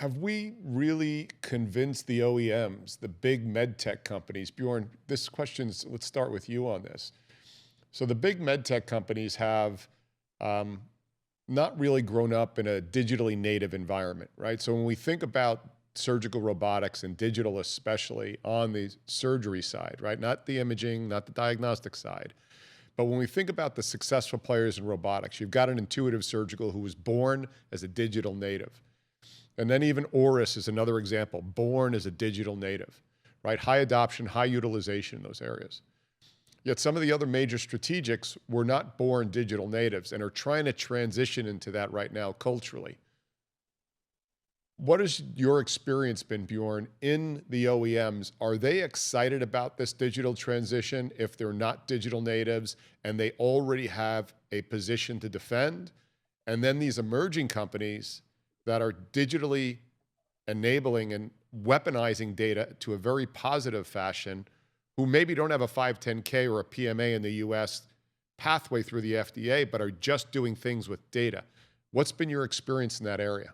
have we really convinced the OEMs, the big med tech companies? Bjorn, this question's, let's start with you on this. So the big med tech companies have not really grown up in a digitally native environment, right? So when we think about surgical robotics and digital, especially on the surgery side, right? Not the imaging, not the diagnostic side. But when we think about the successful players in robotics, you've got an Intuitive Surgical who was born as a digital native. And then even Auris is another example, born as a digital native, right? High adoption, high utilization in those areas. Yet some of the other major strategics were not born digital natives and are trying to transition into that right now culturally. What has your experience been, Bjorn, in the OEMs? Are they excited about this digital transition if they're not digital natives and they already have a position to defend? And then these emerging companies that are digitally enabling and weaponizing data to a very positive fashion, who maybe don't have a 510K or a PMA in the US pathway through the FDA, but are just doing things with data. What's been your experience in that area?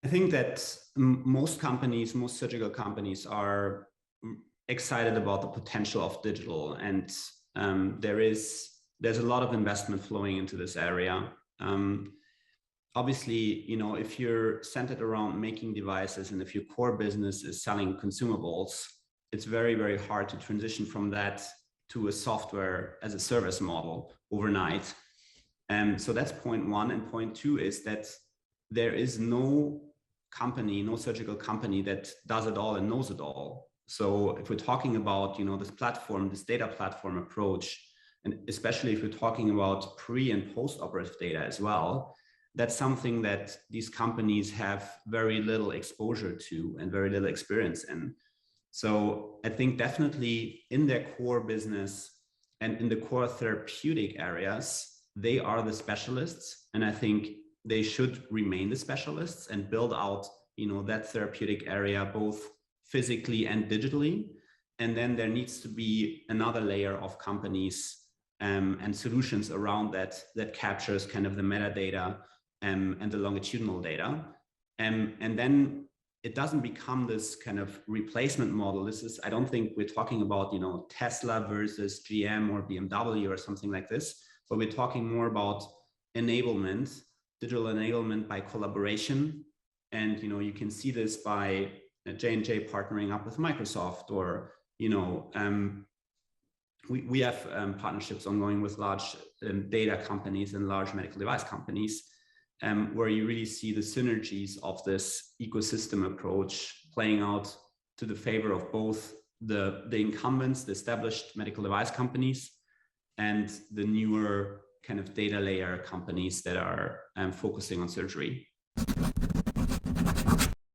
I think that most companies, most surgical companies are excited about the potential of digital, and there's a lot of investment flowing into this area. Obviously, if you're centered around making devices and if your core business is selling consumables, it's very, very hard to transition from that to a software as a service model overnight. So that's point one. And point two is that there is no company, no surgical company that does it all and knows it all. So if we're talking about, this platform, this data platform approach, and especially if we're talking about pre and post-operative data as well, that's something that these companies have very little exposure to and very little experience in. So I think definitely in their core business and in the core therapeutic areas, they are the specialists. And I think they should remain the specialists and build out, that therapeutic area, both physically and digitally. And then there needs to be another layer of companies and solutions around that captures kind of the metadata and the longitudinal data. And then it doesn't become this kind of replacement model. I don't think we're talking about, Tesla versus GM or BMW or something like this, but we're talking more about enablement, digital enablement by collaboration. And, you can see this by J&J partnering up with Microsoft, or, we have partnerships ongoing with large data companies and large medical device companies, where you really see the synergies of this ecosystem approach playing out to the favor of both the incumbents, the established medical device companies, and the newer kind of data layer companies that are focusing on surgery.